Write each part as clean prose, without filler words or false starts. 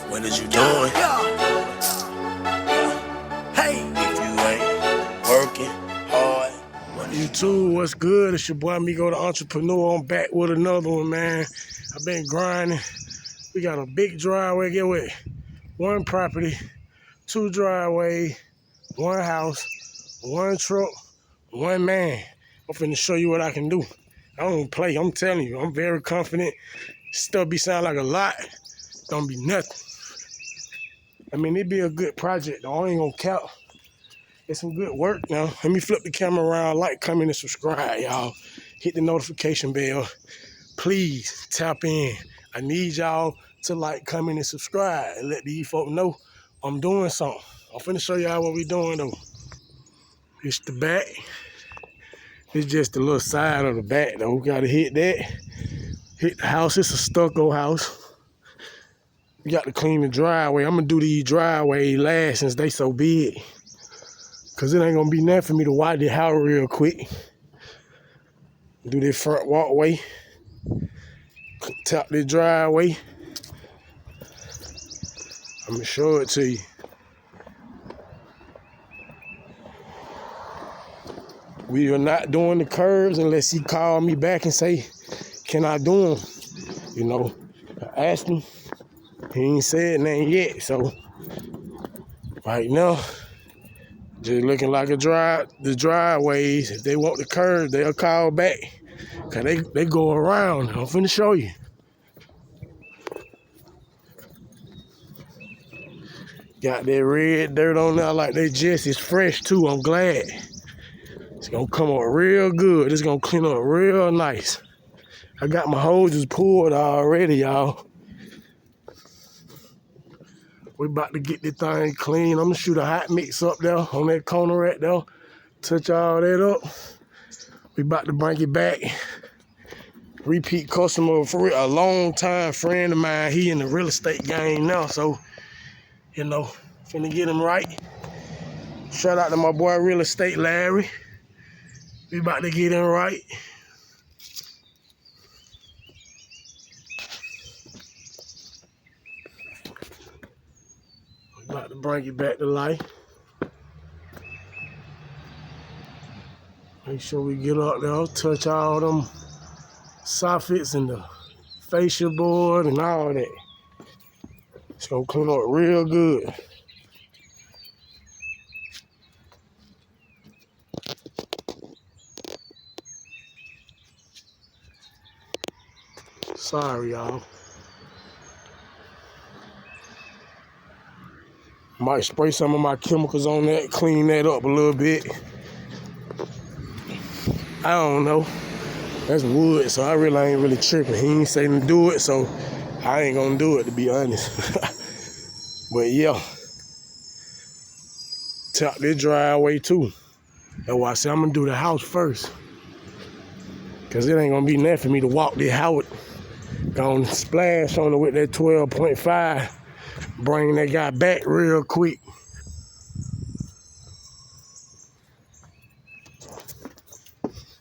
What is you doing? Hey, If you ain't working hard. YouTube, what's good? It's your boy Amigo the Entrepreneur. I'm back with another one, man. I've been grinding. We got a big driveway. Get with one property, 2 driveway, 1 house, 1 truck, 1 man. I'm finna show you what I can do. I don't play. I'm telling you, I'm very confident. Stuff be sound like a lot. Don't be nothing. I mean, it be a good project, though. I ain't gonna count. It's some good work now. Let me flip the camera around, like, comment, and subscribe, y'all. Hit the notification bell. Please tap in. I need y'all to like, comment, and subscribe and let these folks know I'm doing something. I'm finna show y'all what we doing though. It's the back. It's just the little side of the back though. We gotta hit that. Hit the house. It's a stucco house. We got to clean the driveway. I'm gonna do these driveways last since they so big. Cause it ain't gonna be nothing for me to wipe the house real quick. Do this front walkway. Top this driveway. I'm gonna show it to you. We are not doing the curves unless he call me back and say, can I do them? You know, I asked him. He ain't said nothing yet. So right now, just looking like the driveways. If they want the curve, they'll call back. Cause they go around. I'm finna show you. Got that red dirt on there like they just is fresh too. I'm glad. It's gonna come up real good. It's gonna clean up real nice. I got my hoses pulled already, y'all. We about to get this thing clean. I'm gonna shoot a hot mix up there on that corner right there. Touch all that up. We about to bring it back. Repeat customer for a long time friend of mine. He in the real estate game now, so you know, finna get him right. Shout out to my boy Real Estate Larry. We about to get him right. We about to bring it back to life. Make sure we get up there, touch all them soffits and the fascia board and all that. It's gonna clean up real good. Sorry, y'all. Might spray some of my chemicals on that, clean that up a little bit. I don't know. That's wood, so I really ain't really tripping. He ain't saying to do it, so I ain't gonna do it, to be honest. But yeah, top this driveway too. That's why I said I'm gonna do the house first. Cause it ain't gonna be nothing for me to walk this house. Gonna splash on it with that 12.5. Bring that guy back real quick.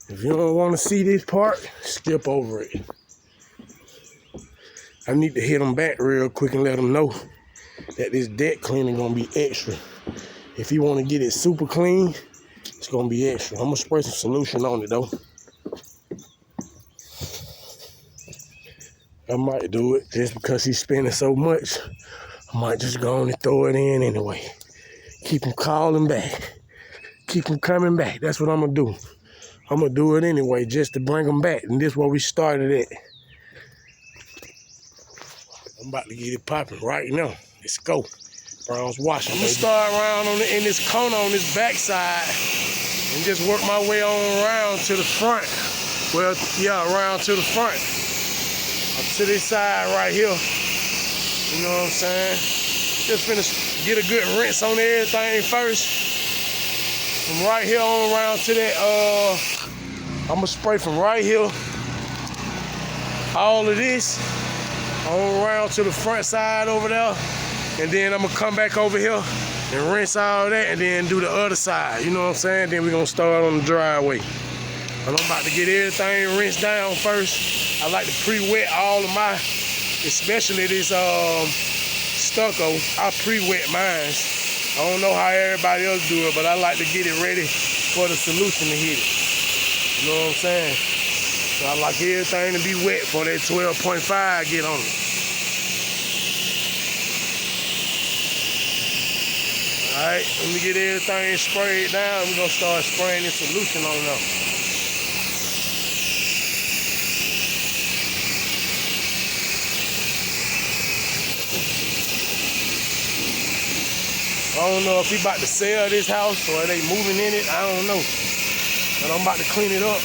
If you don't want to see this part, skip over it. I need to hit him back real quick and let him know that this deck cleaning gonna be extra. If you want to get it super clean, it's gonna be extra. I'm gonna spray some solution on it though. I might do it just because he's spending so much. I might just go on and throw it in anyway. Keep him calling back. Keep him coming back. That's what I'm gonna do. I'm gonna do it anyway just to bring him back. And this is where we started at. I'm about to get it popping right now. Let's go. Browns watching. I'm gonna start around in this corner on this backside and just work my way on around to the front. Well, yeah, around to the front. Up to this side right here. You know what I'm saying? Just finna get a good rinse on everything first. From right here on around to that, I'm gonna spray from right here. All of this on around to the front side over there. And then I'm gonna come back over here and rinse all that and then do the other side. You know what I'm saying? Then we're gonna start on the driveway. And I'm about to get everything rinsed down first. I like to pre-wet all of my especially this stucco. I pre-wet mine. I don't know how everybody else do it, but I like to get it ready for the solution to hit it. You know what I'm saying? So I like everything to be wet for that 12.5 get on it. Alright, let me get everything sprayed down. We're gonna start spraying this solution on them. I don't know if he about to sell this house or are they moving in it. I don't know. But I'm about to clean it up.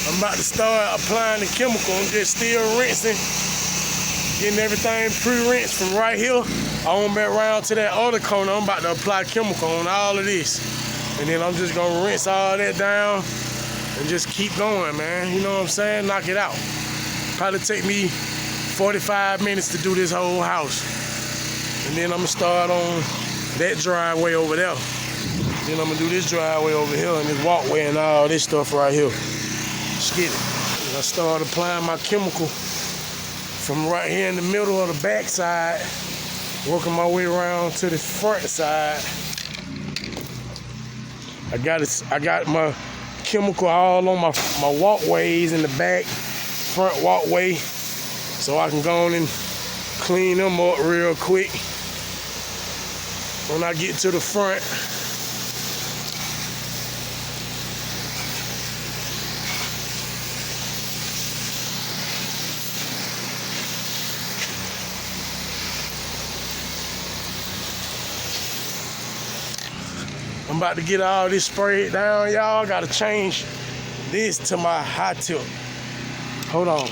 I'm about to start applying the chemical. I'm just still rinsing. Getting everything pre-rinsed from right here on back around to that other corner. I'm about to apply chemical on all of this. And then I'm just gonna rinse all that down and just keep going, man. You know what I'm saying? Knock it out. Probably take me 45 minutes to do this whole house. And then I'm gonna start on that driveway over there. Then I'm gonna do this driveway over here and this walkway and all this stuff right here. Let's get it. And I start applying my chemical from right here in the middle of the back side, working my way around to the front side. I got my chemical all on my walkways in the back, front walkway, so I can go on and clean them up real quick. When I get to the front, I'm about to get all this sprayed down, y'all. Gotta change this to my high tip. Hold on.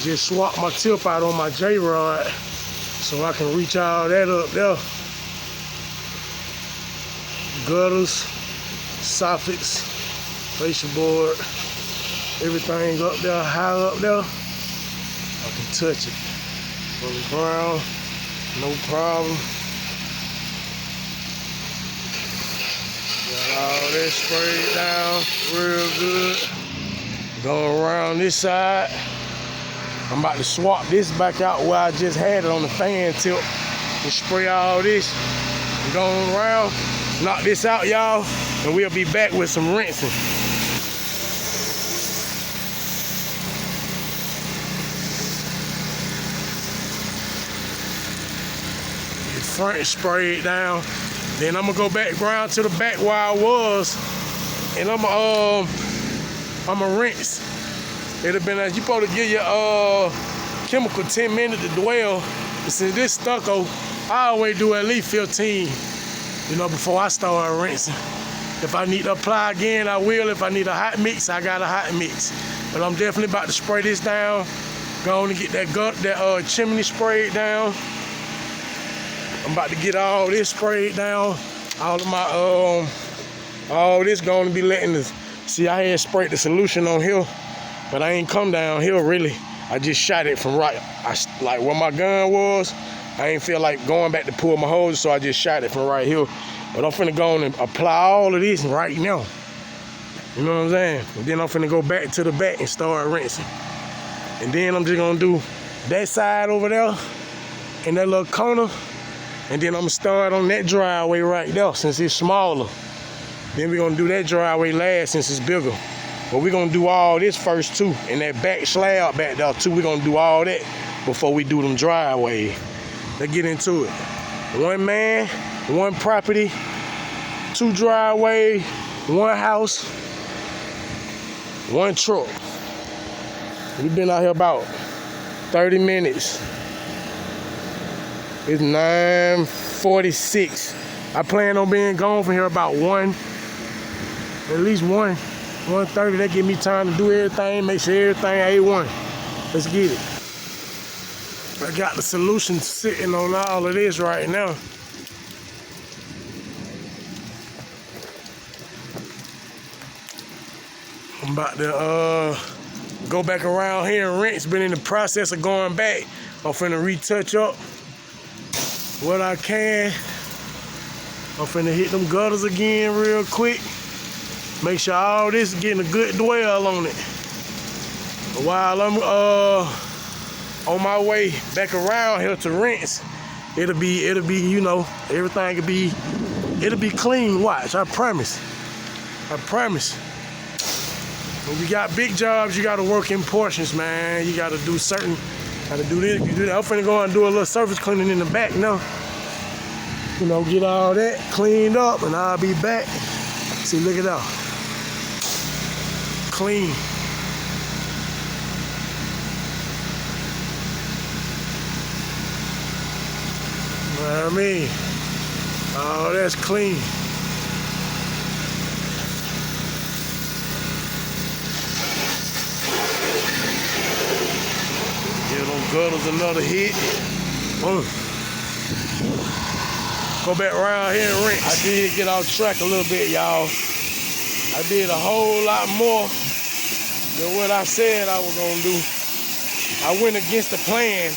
Just swap my tip out on my J-Rod so I can reach all that up there. Gutters, soffits, fascia board, everything up there, high up there, I can touch it. From the ground, no problem. Got all that sprayed down real good. Going around this side. I'm about to swap this back out where I just had it on the fan tip and spray all this. Going around, knock this out, y'all, and we'll be back with some rinsing. The front sprayed down. Then I'm gonna go back around to the back where I was, and I'm gonna rinse. It'd have been you supposed to give your chemical 10 minutes to dwell. But since this stucco, I always do at least 15, you know, before I start rinsing. If I need to apply again, I will. If I need a hot mix, I got a hot mix. But I'm definitely about to spray this down. Go on and get that chimney sprayed down. I'm about to get all this sprayed down. All of my all this going to be letting this. See, I had sprayed the solution on here. But I ain't come down here really. I just shot it from right, like where my gun was. I ain't feel like going back to pull my hose, so I just shot it from right here. But I'm finna go on and apply all of this right now. You know what I'm saying? And then I'm finna go back to the back and start rinsing. And then I'm just gonna do that side over there in that little corner. And then I'm gonna start on that driveway right there since it's smaller. Then we're gonna do that driveway last since it's bigger. But we're gonna do all this first too. And that back slab back there too, we're gonna do all that before we do them driveway. Let's get into it. One man, one property, 2 driveway, 1 house, 1 truck. We've been out here about 30 minutes. It's 9:46. I plan on being gone from here about 1, at least 1. 1:30, that give me time to do everything, make sure everything A1. Let's get it. I got the solution sitting on all of this right now. I'm about to go back around here and rinse. Been in the process of going back. I'm finna retouch up what I can. I'm finna hit them gutters again real quick. Make sure all this is getting a good dwell on it. While I'm on my way back around here to rinse, it'll be, you know, everything it'll be clean. Watch, I promise. I promise. When you got big jobs, you gotta work in portions, man. You gotta do certain, gotta do this, you do that. I'm finna go and do a little surface cleaning in the back now. You know, get all that cleaned up and I'll be back. See, look at that. Clean. You know what I mean? Oh, that's clean. Give them gutters another hit. Boom. Go back around here and rinse. I did get off track a little bit, y'all. I did a whole lot more than what I said I was gonna do. I went against the plan,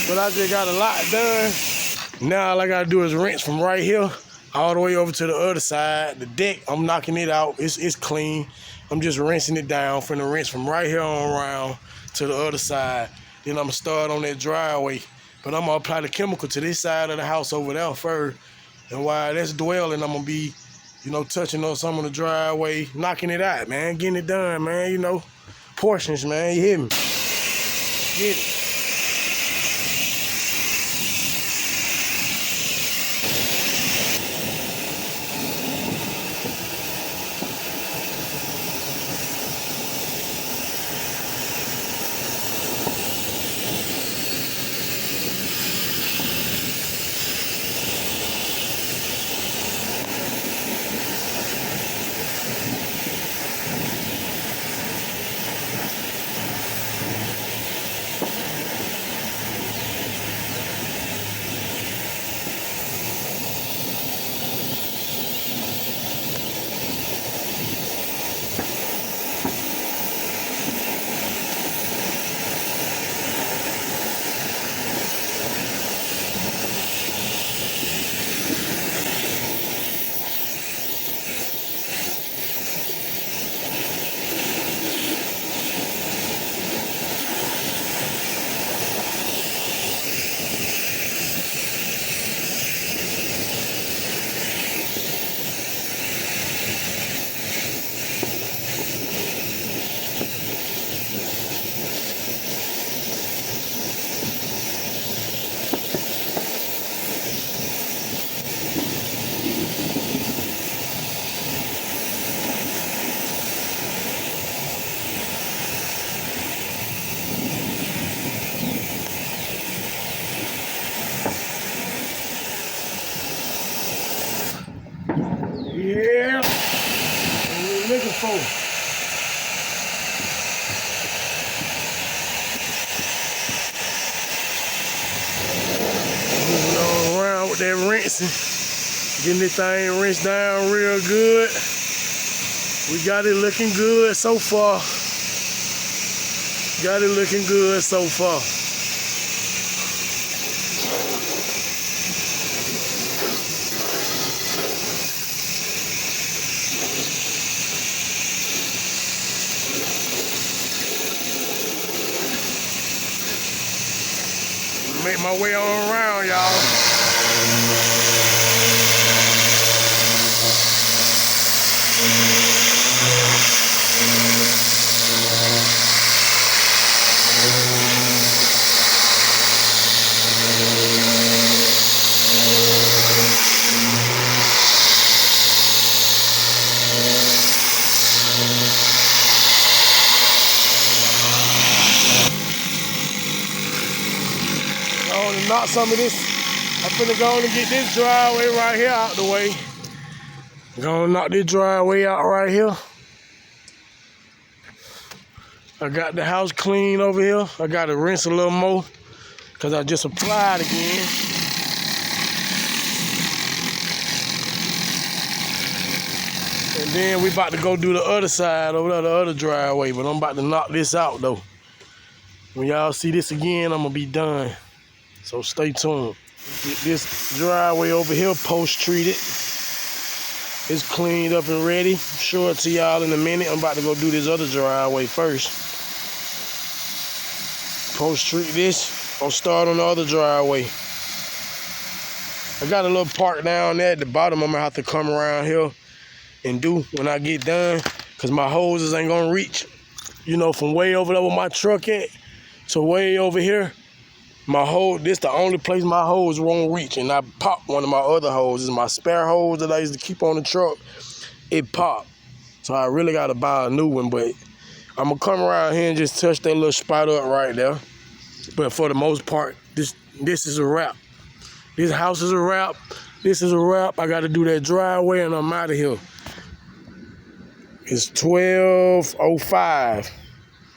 but I just got a lot done. Now all I gotta do is rinse from right here all the way over to the other side. The deck, I'm knocking it out. It's clean. I'm just rinsing it down. Finna rinse from right here on around to the other side. Then I'm gonna start on that driveway. But I'm gonna apply the chemical to this side of the house over there first. And while that's dwelling, I'm gonna be, you know, touching on some of the driveway, knocking it out, man, getting it done, man, you know. Portions, man, you hear me? Get it. Yeah. What we looking for? Moving on around with that rinsing. Getting this thing rinsed down real good. We got it looking good so far. Got it looking good so far. Make my way on around, y'all. Knock some of this. I'm finna go on and get this driveway right here out the way. Gonna knock this driveway out right here. I got the house clean over here. I gotta rinse a little more because I just applied again. And then we about to go do the other side over there, the other driveway, but I'm about to knock this out though. When y'all see this again, I'm gonna be done. So stay tuned. Get this driveway over here post treated. It's cleaned up and ready. Show it to y'all in a minute. I'm about to go do this other driveway first. Post treat this. I'll start on the other driveway. I got a little part down there at the bottom. I'm gonna have to come around here and do when I get done, cause my hoses ain't gonna reach, you know, from way over there with my truck at to way over here. My hose, this the only place my hose won't reach, and I popped one of my other hoses, my spare hose that I used to keep on the truck. It popped, so I really gotta buy a new one. But I'm gonna come around here and just touch that little spot up right there. But for the most part, this is a wrap. This house is a wrap. This is a wrap. I gotta do that driveway and I'm out of here. It's 12:05.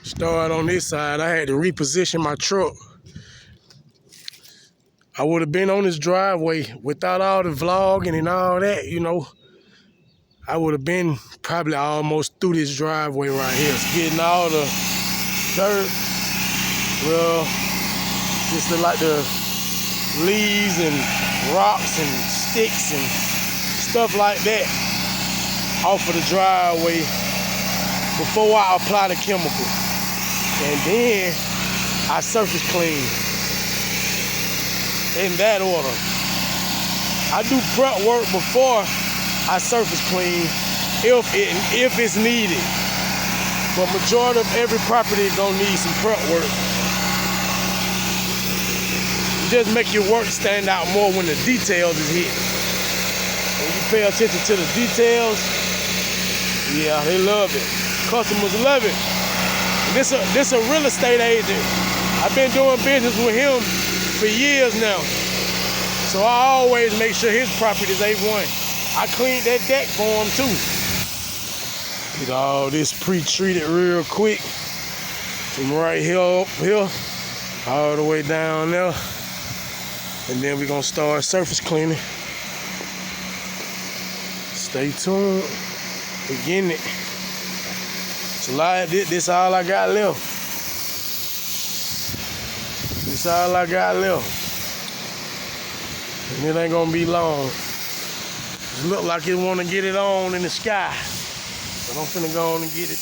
Start on this side. I had to reposition my truck. I would have been on this driveway without all the vlogging and all that, you know. I would have been probably almost through this driveway right here. It's getting all the dirt, well, just like the leaves and rocks and sticks and stuff like that off of the driveway before I apply the chemical. And then I surface clean. In that order. I do prep work before I surface clean if it's needed. But majority of every property is gonna need some prep work. It just make your work stand out more when the details is hit. When you pay attention to the details, yeah, they love it. Customers love it. This a real estate agent. I've been doing business with him for years now. So I always make sure his property is A1. I cleaned that deck for him too. Get all this pre-treated real quick. From right here up here, all the way down there. And then we're gonna start surface cleaning. Stay tuned. We're getting it. It's a lot. This all I got left. This all I got left. And it ain't gonna be long. It look like it wanna get it on in the sky. But I'm finna go on and get it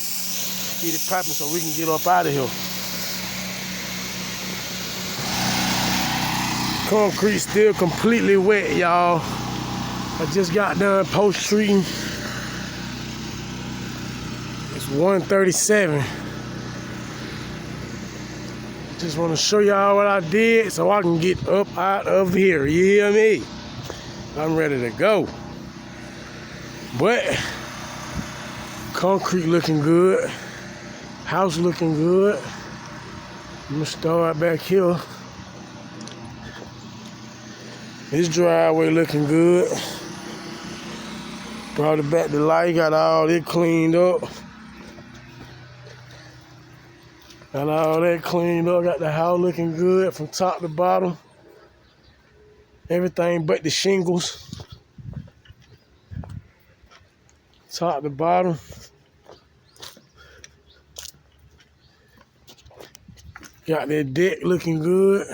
popping so we can get up out of here. Concrete still completely wet, y'all. I just got done post-treating. It's 1:37. Just want to show y'all what I did so I can get up out of here. You hear me? I'm ready to go. But concrete looking good. House looking good. I'm gonna start back here. This driveway looking good. Brought it back to life. Got all it cleaned up. Got all that cleaned up, got the house looking good from top to bottom. Everything but the shingles. Top to bottom. Got that deck looking good.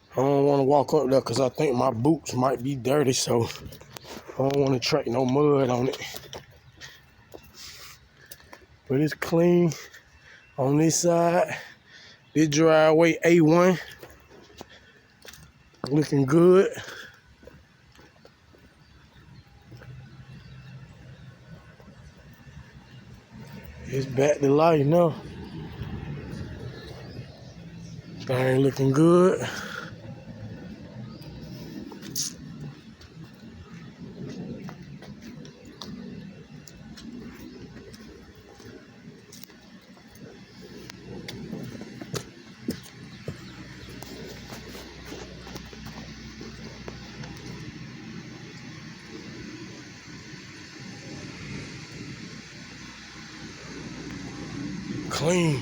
I don't want to walk up there because I think my boots might be dirty, so I don't want to track no mud on it. But it's clean on this side. This driveway A1. Looking good. It's back to life now. Thing looking good. clean.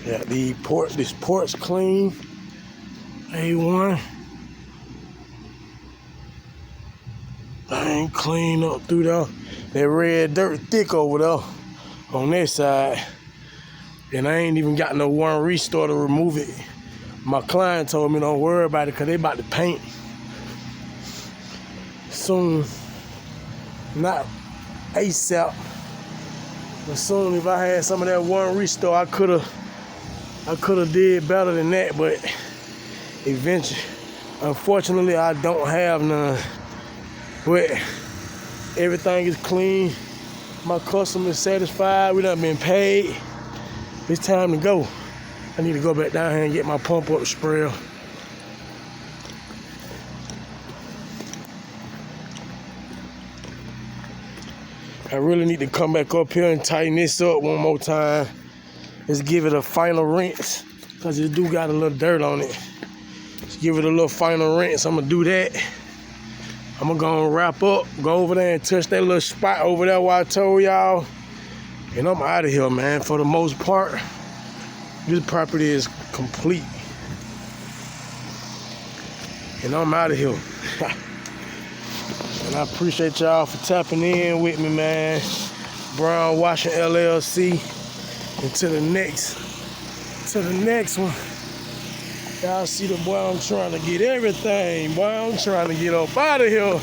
Yeah, this porch clean. A1. I ain't clean up through there. That red dirt thick over there on that side. And I ain't even got no one restore to remove it. My client told me don't worry about it because they about to paint soon. Not ASAP. But soon, if I had some of that one restore, I could have did better than that, but eventually, unfortunately, I don't have none. But everything is clean. My customer is satisfied. We done been paid. It's time to go. I need to go back down here and get my pump up sprayer. I really need to come back up here and tighten this up one more time. Let's give it a final rinse, because it do got a little dirt on it. Let's give it a little final rinse. I'm gonna do that. I'm gonna go and wrap up, go over there and touch that little spot over there where I told y'all. And I'm out of here, man. For the most part, this property is complete. And I'm out of here. And I appreciate y'all for tapping in with me, man. Brown Washing LLC. And to the next one. Y'all see the boy, I'm trying to get everything. Boy, I'm trying to get up out of here.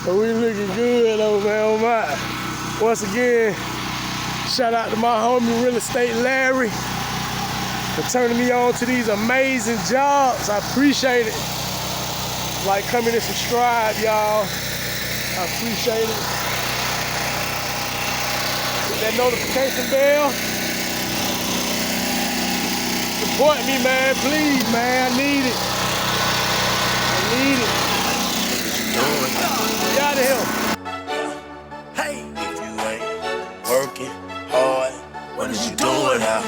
But we looking good though, man. Oh my. Once again, shout out to my homie Real Estate Larry for turning me on to these amazing jobs. I appreciate it. Like, come in and subscribe, y'all. I appreciate it. Hit that notification bell. Support me, man, please, man. I need it. Get out of here. Hey, if you ain't working hard, what is you doing now?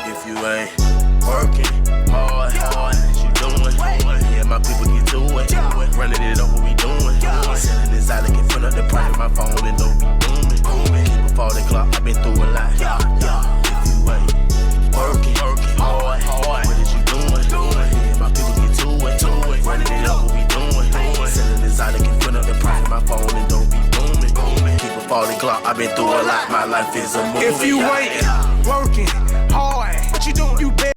If you ain't working hard, what you doing? Yeah, my people get to it. Running it up, what we doing? Selling this out, get front up the profit, my phone and don't be booming. Keep a falling clock, I've been through a lot. If you ain't working hard, what is you doing? Yeah, my people get to it. Running it up, what we doing? Selling this out, get front up the profit, my phone and don't be booming. Keep a falling clock, I've been through a lot. My life is a movie. If you ain't working hard, what you doing? You